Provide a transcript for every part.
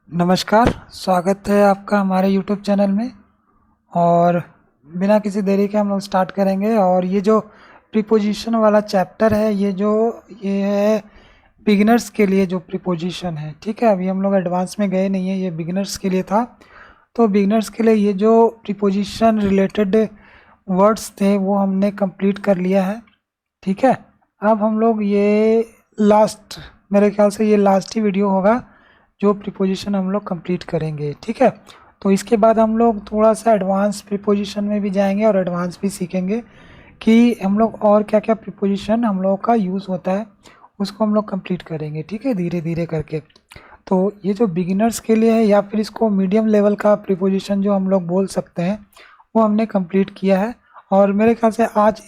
नमस्कार, स्वागत है आपका हमारे यूट्यूब चैनल में। और बिना किसी देरी के हम लोग स्टार्ट करेंगे। और ये जो प्रीपोजिशन वाला चैप्टर है, ये है बिगिनर्स के लिए जो प्रीपोजिशन है। ठीक है, अभी हम लोग एडवांस में गए नहीं है, ये बिगिनर्स के लिए था। तो बिगिनर्स के लिए ये जो प्रीपोजिशन रिलेटेड वर्ड्स थे वो हमने कंप्लीट कर लिया है। ठीक है, अब हम लोग ये लास्ट, मेरे ख्याल से ये लास्ट ही वीडियो होगा जो प्रीपोजिशन हम लोग कंप्लीट करेंगे। ठीक है, तो इसके बाद हम लोग थोड़ा सा एडवांस प्रीपोजिशन में भी जाएंगे और एडवांस भी सीखेंगे कि हम लोग और क्या क्या प्रीपोजिशन हम लोग का यूज़ होता है, उसको हम लोग कंप्लीट करेंगे। ठीक है, धीरे धीरे करके। तो ये जो बिगिनर्स के लिए है या फिर इसको मीडियम लेवल का प्रीपोजिशन जो हम लोग बोल सकते हैं, वो हमने कंप्लीट किया है। और मेरे ख्याल से आज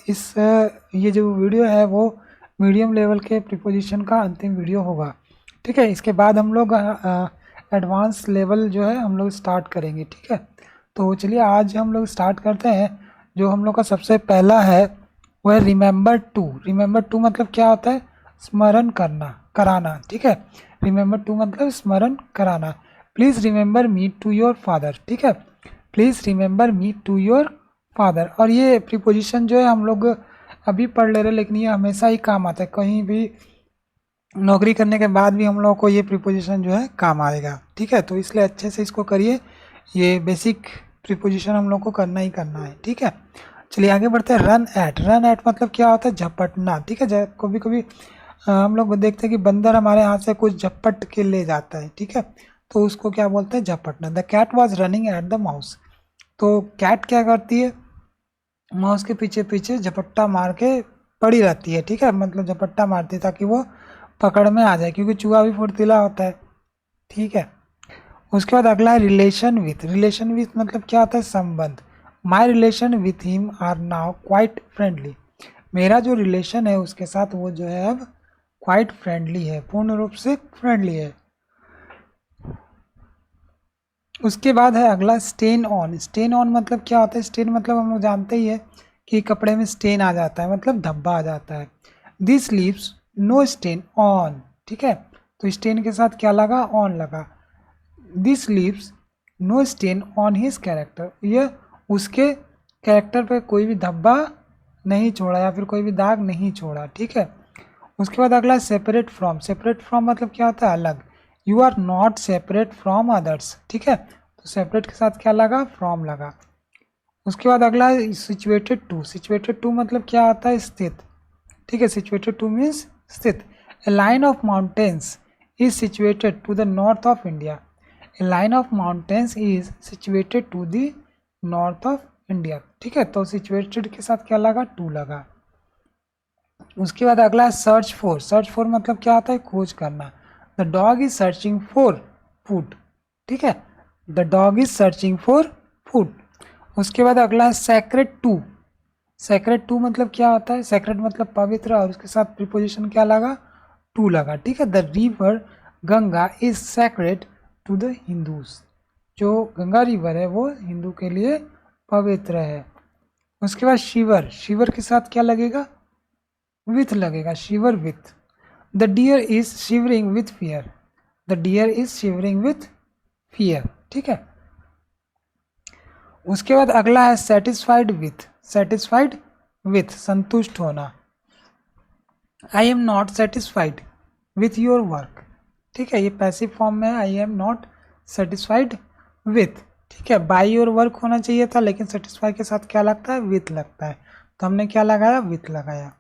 ये जो वीडियो है वो मीडियम लेवल के प्रीपोजिशन का अंतिम वीडियो होगा। ठीक है, इसके बाद हम लोग एडवांस लेवल जो है हम लोग स्टार्ट करेंगे। ठीक है, तो चलिए आज हम लोग स्टार्ट करते हैं। जो हम लोग का सबसे पहला है वो है रिमेंबर टू। रिमेंबर टू मतलब क्या होता है? स्मरण करना, कराना। ठीक है, रिमेंबर टू मतलब स्मरण कराना। Please remember me to your father. ठीक है, please remember me to your father. और ये प्रीपोजिशन जो है हम लोग अभी पढ़ ले रहे, लेकिन ये हमेशा ही काम आता है। कहीं भी नौकरी करने के बाद भी हम लोगों को ये प्रीपोजिशन जो है काम आएगा। ठीक है, तो इसलिए अच्छे से इसको करिए। ये बेसिक प्रीपोजिशन हम लोग को करना ही करना है। ठीक है, चलिए आगे बढ़ते हैं। Run at. रन एट मतलब क्या होता है? झपटना। ठीक है, कभी कभी हम लोग देखते हैं कि बंदर हमारे हाथ से कुछ झपट के ले जाता है। ठीक है, तो उसको क्या बोलते हैं? झपटना। The cat was running at the mouse. तो कैट क्या करती है? माउस के पीछे पीछे झपट्टा मार के पड़ी रहती है। ठीक है, मतलब झपट्टा मारती है ताकि वो पकड़ में आ जाए, क्योंकि चूहा भी फुर्तीला होता है। ठीक है, उसके बाद अगला है रिलेशन विथ। रिलेशन विथ मतलब क्या होता है? संबंध। My relation with him are now quite friendly. मेरा जो रिलेशन है उसके साथ वो जो है अब क्वाइट फ्रेंडली है, पूर्ण रूप से फ्रेंडली है। उसके बाद है अगला स्टेन ऑन। स्टेन ऑन मतलब क्या होता है? स्टेन मतलब हम लोग जानते ही है कि कपड़े में स्टेन आ जाता है, मतलब धब्बा आ जाता है। This leaves no stain on. ठीक है, तो स्टेन के साथ क्या लगा? ऑन लगा। This leaves no stain on his character. यह उसके कैरेक्टर पे कोई भी धब्बा नहीं छोड़ा या फिर कोई भी दाग नहीं छोड़ा। ठीक है, उसके बाद अगला सेपरेट फ्रॉम। सेपरेट फ्रॉम मतलब क्या होता है? अलग। You are not separate from others. ठीक है, तो सेपरेट के साथ क्या लगा? फ्रॉम लगा। उसके बाद अगला है सिचुएटेड टू। सिचुएटेड टू मतलब क्या होता है? स्थित। ठीक है, सिचुएटेड टू मीन्स स्थित। A line of mountains is situated to the north of India. A line of mountains is situated to the north of India. ठीक है, तो सिचुएटेड के साथ क्या लगा? टू लगा। उसके बाद अगला है सर्च फॉर। सर्च फॉर मतलब क्या होता है? खोज करना। The dog is searching for food. ठीक है, the dog is searching for food. उसके बाद अगला है सेक्रेट टू। सेक्रेट टू मतलब क्या होता है? सेक्रेट मतलब पवित्र, और उसके साथ प्रीपोजिशन क्या लगा? टू लगा। ठीक है, the river Ganga is sacred to the Hindus. जो गंगा रिवर है वो हिंदू के लिए पवित्र है। उसके बाद शिवर। शिवर के साथ क्या लगेगा? विथ लगेगा, shiver with. The deer is shivering with fear. The deer is shivering with fear. ठीक है, उसके बाद अगला है सेटिस्फाइड विथ। सेटिस्फाइड विथ संतुष्ट होना। I am not satisfied with your work. ठीक है, ये पैसिव फॉर्म में है, I am not satisfied with. ठीक है, बाई योर वर्क होना चाहिए था, लेकिन सेटिस्फाई के साथ क्या लगता है? विथ लगता है, तो हमने क्या लगाया? विथ लगाया।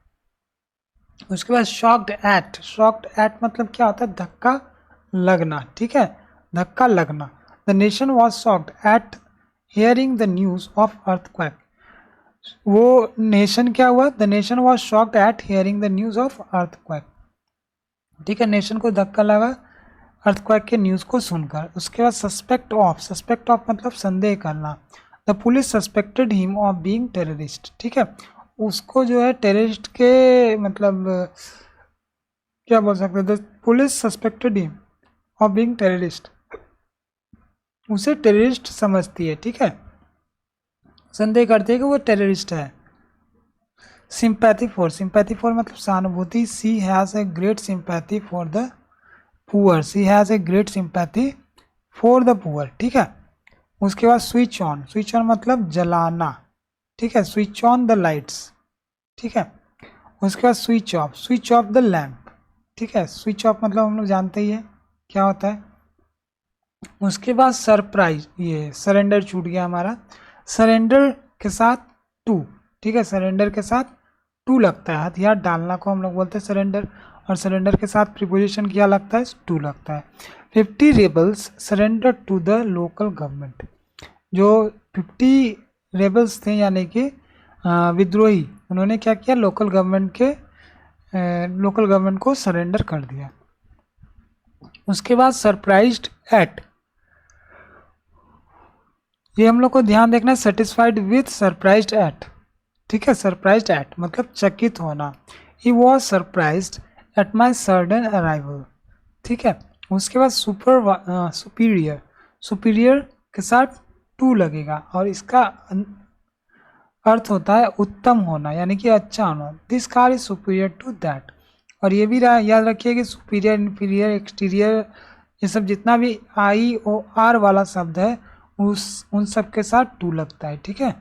उसके बाद शॉक्ड एट। शॉक्ड एट मतलब क्या होता है? धक्का लगना। ठीक है, धक्का लगना। The nation was shocked eight hearing the news of earthquake. वो नेशन क्या हुआ? The nation was shocked eight hearing the news of earthquake. ठीक है, नेशन को धक्का लगा अर्थक्वेक के न्यूज को सुनकर। उसके बाद सस्पेक्ट ऑफ। सस्पेक्ट ऑफ मतलब संदेह करना। The police suspected him of being terrorist. ठीक है, उसको जो है टेररिस्ट के मतलब क्या बोल सकते हैं? The police suspected him of being terrorist. उसे टेररिस्ट समझती है। ठीक है, संदेह करती है कि वो टेररिस्ट है। Sympathy for. सिंपैथी फॉर मतलब सहानुभूति। She has a great sympathy for the poor. She has a great sympathy for the poor, ठीक है। उसके बाद स्विच ऑन, स्विच ऑन मतलब जलाना, ठीक है, स्विच ऑन द लाइट्स, ठीक है। उसके बाद स्विच ऑफ द लैम्प, ठीक है, स्विच ऑफ मतलब हम लोग जानते ही है क्या होता है। उसके बाद सरप्राइज, ये सरेंडर छूट गया हमारा, सरेंडर के साथ टू, ठीक है, सरेंडर के साथ टू लगता है, हथियार डालना को हम लोग बोलते हैं सरेंडर, और सरेंडर के साथ प्रीपोजिशन क्या लगता है, टू लगता है। 50 rebels surrender to the local government, जो 50 रेबल्स थे यानी कि विद्रोही, उन्होंने क्या किया, लोकल गवर्नमेंट को सरेंडर कर दिया। उसके बाद सरप्राइज्ड एट, ये हम लोग को ध्यान देखना है, सेटिस्फाइड विथ सरप्राइज्ड एट, ठीक है, सरप्राइज्ड एट मतलब चकित होना। He was surprised at my sudden arrival, ठीक है। उसके बाद सुपीरियर, सुपीरियर के साथ टू लगेगा और इसका अर्थ होता है उत्तम होना यानी कि अच्छा होना। This car is superior to that, और ये भी याद रखिए कि सुपीरियर, इन्फीरियर, एक्सटीरियर, ये सब जितना भी आई ओ आर वाला शब्द है उन सब के साथ टू लगता है, ठीक है।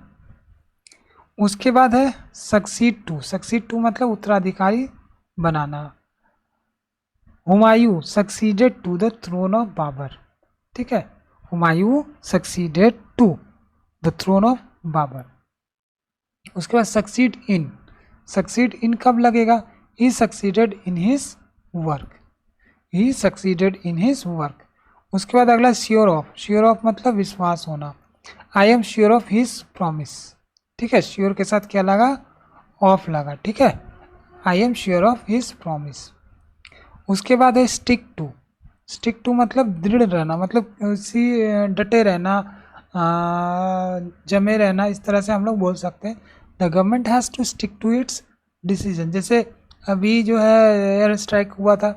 उसके बाद है सक्सीड टू, सक्सीड टू मतलब उत्तराधिकारी बनाना। Humayun succeeded to the throne of Babur, ठीक है, Humayun succeeded to the throne of Babur. उसके बाद सक्सीड इन कब लगेगा, he succeeded in his work, he succeeded in his work. उसके बाद अगला श्योर ऑफ मतलब विश्वास होना। I am sure of his promise, ठीक है, श्योर के साथ क्या लगा, ऑफ लगा, ठीक है, I am sure of his promise. उसके बाद है स्टिक टू मतलब दृढ़ रहना, मतलब उसी डटे रहना, जमे रहना, इस तरह से हम लोग बोल सकते हैं। The government has to stick to its decision, जैसे अभी जो है एयर स्ट्राइक हुआ था,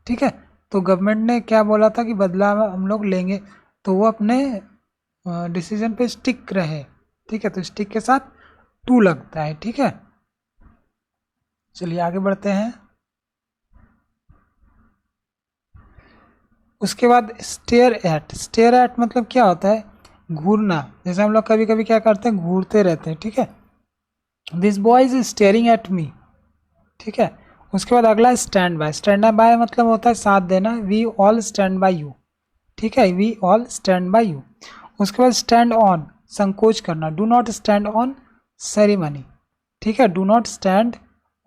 ठीक है, तो गवर्नमेंट ने क्या बोला था कि बदला हम लोग लेंगे, तो वो अपने डिसीजन पे स्टिक रहे, ठीक है, तो स्टिक के साथ टू लगता है, ठीक है। चलिए आगे बढ़ते हैं। उसके बाद स्टेयर एट मतलब क्या होता है, घूरना, जैसे हम लोग कभी कभी क्या करते हैं, घूरते रहते हैं, ठीक है। This boy is staring at me, ठीक है। उसके बाद अगला स्टैंड बाय मतलब होता है साथ देना, we all stand by you, ठीक है, we all stand by you. उसके बाद स्टैंड ऑन संकोच करना, do not stand on ceremony, ठीक है, do not stand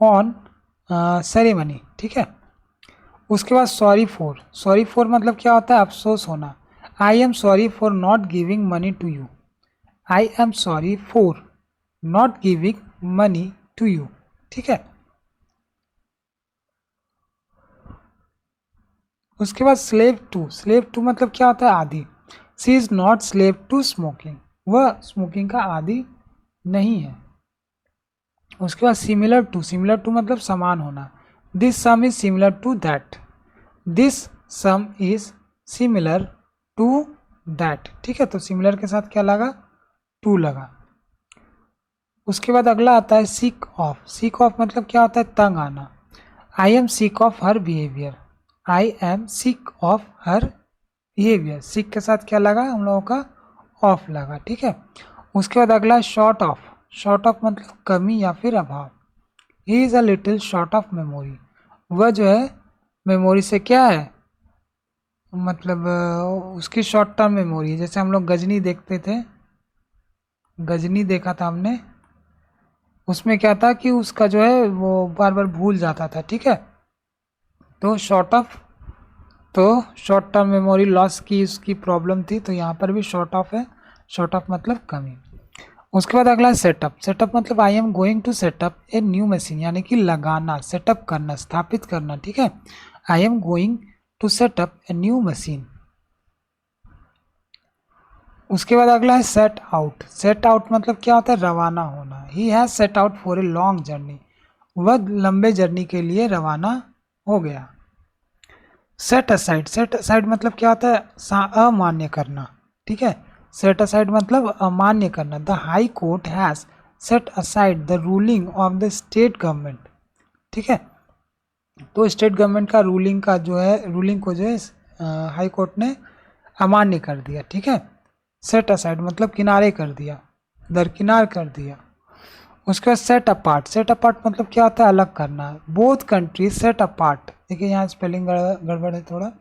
on ceremony, ठीक है। उसके बाद सॉरी फॉर मतलब क्या होता है, अफसोस होना। I am sorry for not giving money to you, I am sorry for not giving money to you, ठीक है। उसके बाद स्लेव टू मतलब क्या होता है, आदि। She is not slave to smoking, वह स्मोकिंग का आदि नहीं है। उसके बाद सिमिलर टू मतलब समान होना। This sum is similar to that, this sum is similar to that, ठीक है, तो सिमिलर के साथ क्या लगा, टू लगा। उसके बाद अगला आता है सीक ऑफ मतलब क्या होता है, तंग आना। I am seek of her behaviour, I am seek of her behaviour, seek के साथ क्या लगा हम लोगों का, ऑफ लगा, ठीक है। उसके बाद अगला शॉर्ट ऑफ मतलब कमी या फिर अभाव। He is a little short of memory, वह जो है मेमोरी से क्या है, मतलब उसकी शॉर्ट टर्म मेमोरी है। जैसे हम लोग गजनी देखते थे, गजनी देखा था हमने, उसमें क्या था कि उसका जो है वो बार बार भूल जाता था, ठीक है, तो शॉर्ट टर्म मेमोरी लॉस की उसकी प्रॉब्लम थी, तो यहाँ पर भी शॉर्ट ऑफ है, शॉर्ट ऑफ मतलब कमी। उसके बाद अगला सेटअप मतलब I am going to set up a new machine, यानी कि लगाना, सेटअप करना, स्थापित करना, ठीक है, I am going to set up a new machine. उसके बाद अगला है सेट आउट मतलब क्या होता है, रवाना होना। He has set out for a long journey, वह लंबे जर्नी के लिए रवाना हो गया। सेट असाइड मतलब क्या होता है, अमान्य करना, ठीक है, सेट असाइड मतलब अमान्य करना। The high court has set aside the ruling of the state government, ठीक है, तो स्टेट गवर्नमेंट का रूलिंग को जो है हाई कोर्ट ने अमान्य कर दिया, ठीक है। सेट असाइड मतलब किनारे कर दिया, दरकिनार कर दिया। उसके बाद सेट अपार्ट, सेट अपार्ट मतलब क्या होता है, अलग करना। बोथ कंट्रीज सेट अपार्ट, देखिए यहाँ स्पेलिंग गड़बड़ है थोड़ा।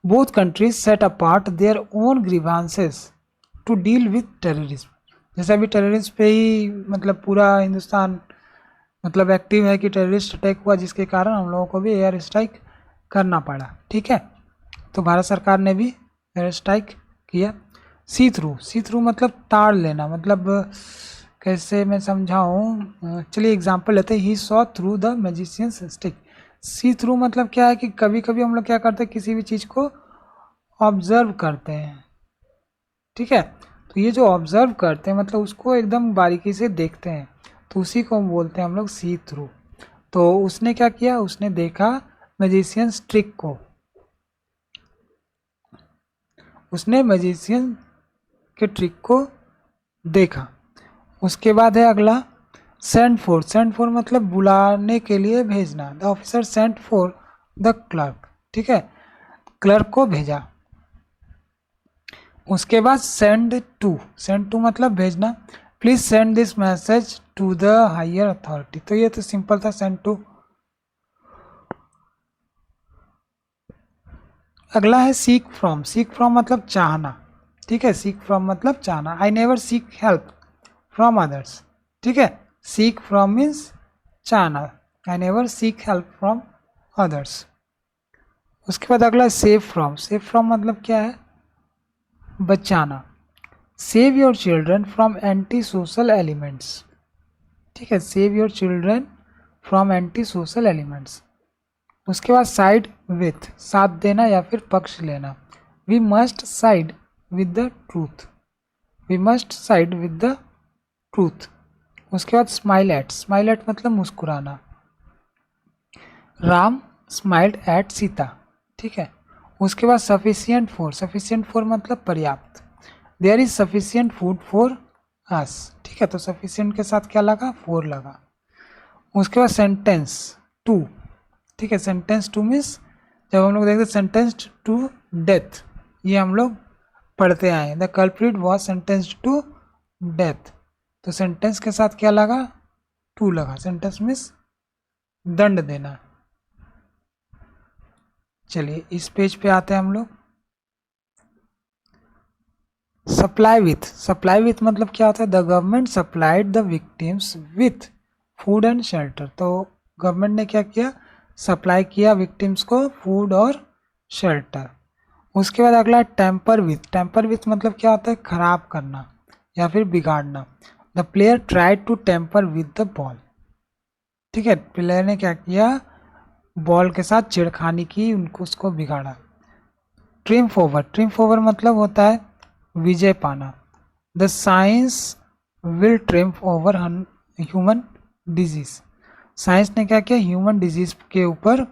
Both countries set apart their own grievances to deal with terrorism. जैसे अभी टेररिस्ट पे ही मतलब पूरा हिंदुस्तान मतलब एक्टिव है कि टेररिस्ट अटैक हुआ, जिसके कारण हम लोगों को भी एयर स्ट्राइक करना पड़ा, ठीक है। तो भारत सरकार ने भी एयर स्ट्राइक किया। सी थ्रू, सी थ्रू मतलब ताड़ लेना, मतलब कैसे मैं समझाऊँ, चलिए एग्जांपल लेते हैं। He saw through the magician's stick. See through मतलब क्या है कि कभी कभी हम लोग क्या करते हैं, किसी भी चीज़ को ऑब्जर्व करते हैं, ठीक है। तो ये जो ऑब्जर्व करते हैं मतलब उसको एकदम बारीकी से देखते हैं, तो उसी को हम बोलते हैं हम लोग सी थ्रू। तो उसने क्या किया, उसने देखा मैजिशियंस ट्रिक को, उसने मैजिशियन के ट्रिक को देखा। उसके बाद है अगला सेंड फॉर, सेंड फॉर मतलब बुलाने के लिए भेजना। The officer sent for the clerk, ठीक है, क्लर्क को भेजा। उसके बाद सेंड टू, सेंड टू मतलब भेजना। Please send this message to the higher authority, तो ये तो सिंपल था, सेंड टू। अगला है सीक फ्रॉम, सीक फ्रॉम मतलब चाहना, ठीक है, सीक फ्रॉम मतलब चाहना। I never seek help from others, ठीक है। सीक फ्रॉम मीन्स चाहना, I never seek help from others. उसके बाद अगला सेव फ्रॉम, सेव फ्रॉम मतलब क्या है, बचाना। Save your children from anti social elements, ठीक है, save your children from anti social elements. उसके बाद साइड विथ, साथ देना या फिर पक्ष लेना। We must side with the truth, we must side with the truth. उसके बाद स्माइल एट, स्माइल एट मतलब मुस्कुराना। राम स्माइल्ड एट सीता, ठीक है। उसके बाद सफिशियंट फॉर, सफिशियंट फॉर मतलब पर्याप्त। There is sufficient food for us, ठीक है, तो सफिशियंट के साथ क्या लगा, फॉर लगा। उसके बाद सेंटेंस टू, ठीक है, सेंटेंस टू मीन्स जब हम लोग देखते सेंटेंस्ड टू डेथ, ये हम लोग पढ़ते आए, the culprit was sentenced to death, तो सेंटेंस के साथ क्या लगा, टू लगा। सेंटेंस मीन्स दंड देना। चलिए इस पेज पे आते हैं हम लोग। सप्लाई विथ, सप्लाई विथ मतलब क्या होता है, the government supplied the victims with food and shelter, तो गवर्नमेंट ने क्या किया, सप्लाई किया विक्टिम्स को फूड और शेल्टर। उसके बाद अगला टेम्पर विथ, टेम्पर विथ मतलब क्या होता है, खराब करना या फिर बिगाड़ना। The player tried to tamper with the ball, ठीक है, प्लेयर ने क्या किया, बॉल के साथ छेड़खानी की, उनको उसको बिगाड़ा। ट्रिम्फ ओवर, ट्रिम्फ ओवर मतलब होता है विजय पाना। The science will triumph over human disease, science ने क्या किया, ह्यूमन डिजीज के ऊपर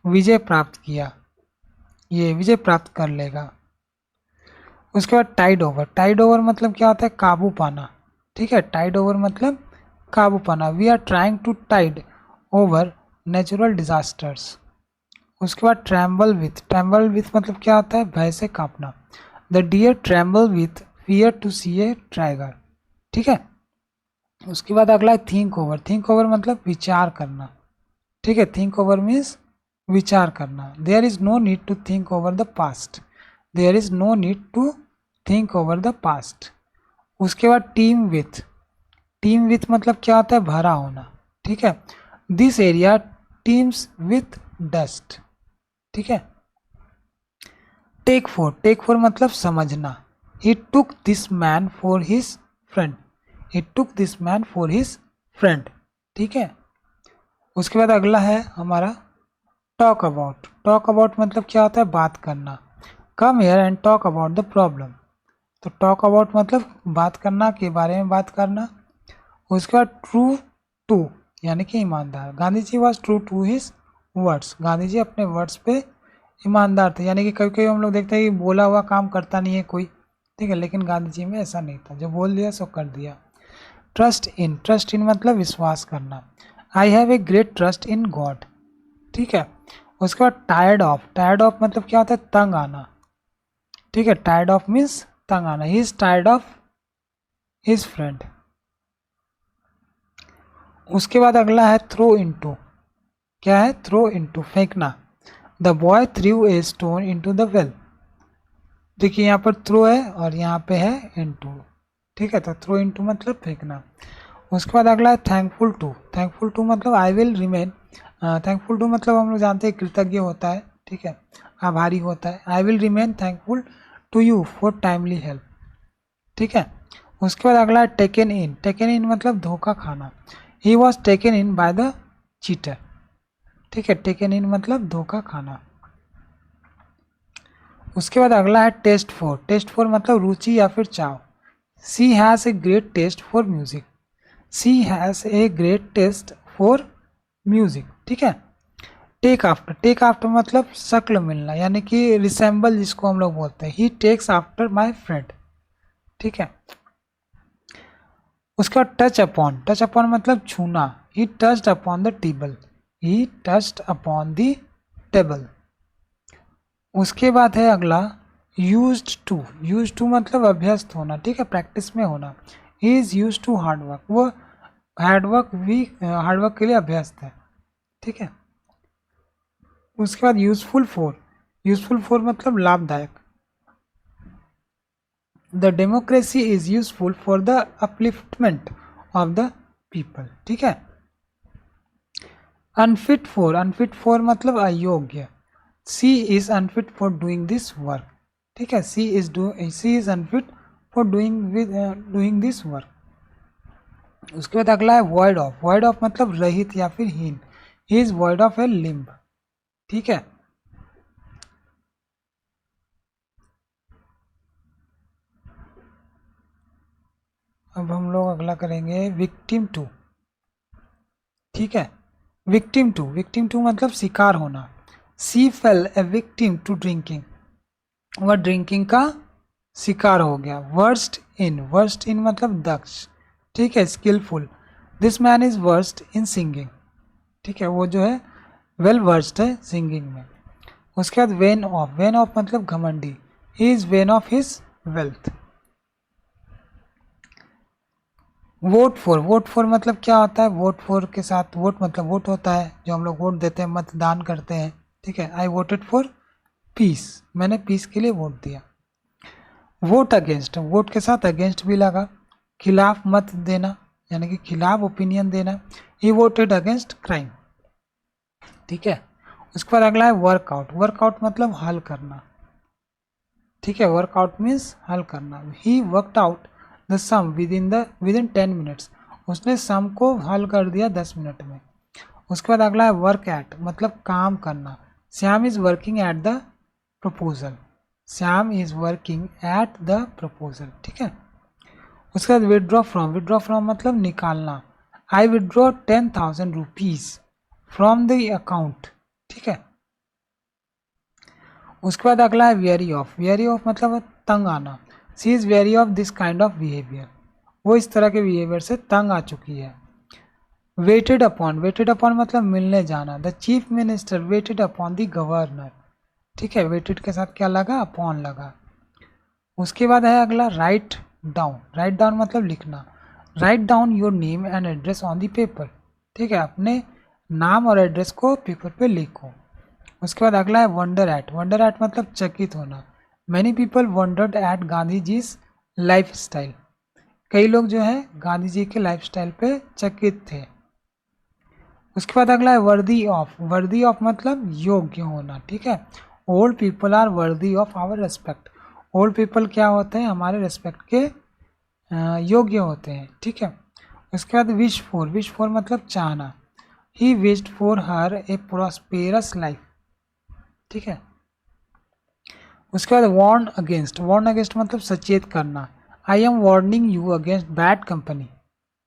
विजय प्राप्त किया, ये विजय प्राप्त कर लेगा। उसके बाद टाइड ओवर, टाइड ओवर मतलब क्या होता है, काबू पाना, ठीक है, टाइड ओवर मतलब काबू पाना। We are trying to tide over natural disasters. उसके बाद ट्रैम्बल विथ, ट्रैम्बल विथ मतलब क्या होता है, भय से कांपना। The deer tremble with fear to see a tiger, ठीक है। उसके बाद अगला है थिंक ओवर, थिंक ओवर मतलब विचार करना, ठीक है, थिंक ओवर मीन्स विचार करना। There is no need to think over the past, there is no need to think over the past. उसके बाद टीम विथ, टीम विथ मतलब क्या होता है, भरा होना, ठीक है। This area teems with dust, ठीक है। टेक फोर, टेक फोर मतलब समझना। He took this man for his friend, he took this man for his friend, ठीक है। उसके बाद अगला है हमारा टॉक अबाउट, टॉक अबाउट मतलब क्या होता है, बात करना। Come here and talk about the problem, तो टॉक अबाउट मतलब बात करना, के बारे में बात करना। उसके बाद ट्रू टू यानी कि ईमानदार। Gandhi ji was true to his words, Gandhi ji अपने वर्ड्स पे ईमानदार थे, यानी कि कभी कभी हम लोग देखते हैं कि बोला हुआ काम करता नहीं है कोई, ठीक है, लेकिन गांधी जी में ऐसा नहीं था, जो बोल दिया सो कर दिया। ट्रस्ट इन, ट्रस्ट इन मतलब विश्वास करना। I have a great trust in God, ठीक है। उसके बाद टायर्ड ऑफ, टायर्ड ऑफ मतलब क्या होता है, तंग आना, ठीक है, टायर्ड ऑफ मीन्स तंग आना, he is tired of his friend. उसके बाद अगला है थ्रो इनटू। क्या है? थ्रो इनटू, फेंकना। The boy through a stone into the well. देखिए यहाँ पर थ्रो है और यहाँ पे है इनटू। ठीक है, तो थ्रो इनटू मतलब फेंकना। उसके बाद अगला है थैंकफुल टू। थैंकफुल टू मतलब I will remain. Thankful to मतलब हम लोग जानते हैं कृतज्ञ होता है, ठीक है, आभारी होता है। I will remain thankful to you for timely help. ठीक है, उसके बाद अगला है टेकन इन। टेकन इन मतलब धोखा खाना। He was taken in by the cheater. ठीक है, टेकन इन मतलब धोखा खाना। उसके बाद अगला है टेस्ट फॉर। टेस्ट फॉर मतलब रुचि या फिर चाव। She has a great taste for music. She has a great taste for music. ठीक है, टेक आफ्टर। टेक आफ्टर मतलब शक्ल मिलना, यानी कि रिसेंबल जिसको हम लोग बोलते हैं। ही टेक्स आफ्टर माई फ्रेंड। ठीक है, उसके बाद टच अपॉन। टच अपॉन मतलब छूना। ही touched upon the table. He touched upon the table. उसके बाद है अगला यूज्ड टू। यूज्ड टू मतलब अभ्यस्त होना, ठीक है, प्रैक्टिस में होना। He is used to hard work. वो हार्डवर्क के लिए अभ्यस्त है। ठीक है, उसके बाद यूजफुल फॉर। यूजफुल फॉर मतलब लाभदायक। The democracy is useful for the upliftment of the people. ठीक है, अनफिट फॉर। अनफिट फॉर मतलब अयोग्य। She is unfit for doing this work. ठीक है, she is unfit for doing this work. उसके बाद अगला है वॉइड ऑफ। वॉइड ऑफ मतलब रहित या फिर हीन। He is void of A limb. ठीक है, अब हम लोग अगला करेंगे विक्टिम टू। ठीक है, विक्टिम टू। विक्टिम टू मतलब शिकार होना। She fell a victim to drinking. वह ड्रिंकिंग का शिकार हो गया। Worst in. वर्स्ट इन मतलब दक्ष। ठीक है, skillful. This man is worst in singing. ठीक है, वो जो है वेल वर्स्ट है सिंगिंग में। उसके बाद वेन ऑफ। वेन ऑफ मतलब घमंडी। He is when of his wealth. Vote for. Vote for मतलब क्या होता है? वोट फॉर के साथ वोट मतलब वोट होता है, जो हम लोग वोट देते हैं, मतदान करते हैं। ठीक है, आई वोटेड फॉर पीस। मैंने पीस के लिए वोट दिया। Vote against. वोट के साथ अगेंस्ट भी लगा। खिलाफ मत देना, यानी कि खिलाफ ओपिनियन देना। ही वोटेड अगेंस्ट क्राइम। ठीक है, उसके बाद अगला है वर्कआउट। वर्कआउट मतलब हल करना। ठीक है, वर्कआउट मीन्स हल करना। He worked out the sum within 10 minutes. उसने सम को हल कर दिया 10 मिनट में। उसके बाद अगला है वर्क एट, मतलब काम करना। Shyam is working at the proposal. Shyam is working at the proposal. ठीक है, उसके बाद विड्रॉ फ्रॉम। विड्रॉ फ्रॉम मतलब निकालना। आई withdraw 10,000 rupees from the account. ठीक है, उसके बाद अगला है वेरी ऑफ। वेरी ऑफ मतलब तंग आना। She is very of this kind of behaviour. वो इस तरह के बिहेवियर से तंग आ चुकी है। Weighted upon. वेटेड अपॉन मतलब मिलने जाना। The chief minister waited upon the governor. ठीक है, वेटेड के साथ क्या लगा? अपॉन लगा। उसके बाद है अगला राइट डाउन। राइट डाउन मतलब लिखना। Write down your name and address on the paper. ठीक है, अपने नाम और एड्रेस को पेपर पे लिखो। उसके बाद अगला है वंडर एट। वंडर एट मतलब चकित होना। Many people wondered at Gandhi ji's life style. कई लोग जो है गांधी जी के लाइफ स्टाइल पे चकित थे। उसके बाद अगला है वर्दी ऑफ। वर्दी ऑफ मतलब योग्य होना। ठीक है, old people are worthy of our respect. Old people क्या होते हैं? हमारे रेस्पेक्ट के योग्य होते हैं। ठीक है, उसके बाद विश फॉर। विश फॉर मतलब चाहना। He wished for her A prosperous life. ठीक है, उसके बाद वार्न अगेंस्ट। वार्न अगेंस्ट मतलब सचेत करना। I am warning you against bad company.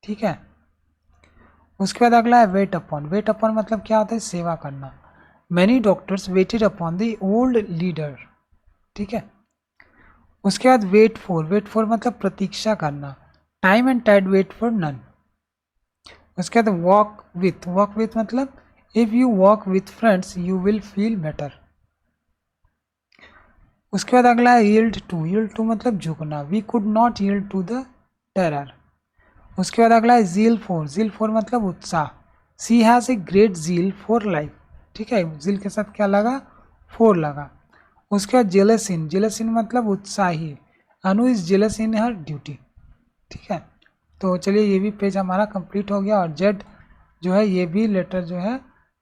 ठीक है, उसके बाद अगला है वेट अपॉन। वेट अपॉन मतलब क्या होता है? सेवा करना। Many doctors waited upon the old leader. ठीक है, उसके बाद वेट फॉर। वेट फॉर मतलब प्रतीक्षा करना। Time and tide wait for none. उसके बाद वॉक विथ। वॉक विथ मतलब if you walk with friends you will feel better. उसके बाद अगला है यील्ड टू मतलब झुकना, we could not yield to the terror. उसके बाद अगला है ज़ील फॉर मतलब उत्साह, she has a great zeal for life, ठीक है, ज़ील के साथ क्या लगा, फोर लगा। उसके बाद जेलस इन मतलब उत्साही, Anu is jealous in her duty, ठीक है। तो चलिए ये भी पेज हमारा कंप्लीट हो गया और जेड जो है ये भी लेटर जो है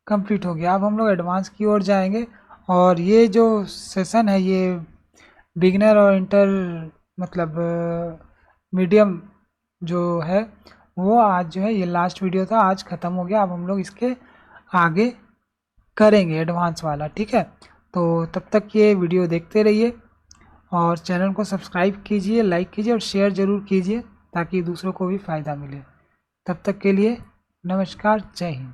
कंप्लीट हो गया। अब हम लोग एडवांस की ओर जाएंगे और ये जो सेशन है ये बिगनर और इंटर मतलब मीडियम जो है वो आज जो है ये लास्ट वीडियो था, आज ख़त्म हो गया। अब हम लोग इसके आगे करेंगे एडवांस वाला, ठीक है। तो तब तक ये वीडियो देखते रहिए और चैनल को सब्सक्राइब कीजिए, लाइक कीजिए और शेयर ज़रूर कीजिए ताकि दूसरों को भी फ़ायदा मिले। तब तक के लिए नमस्कार, जय हिंद।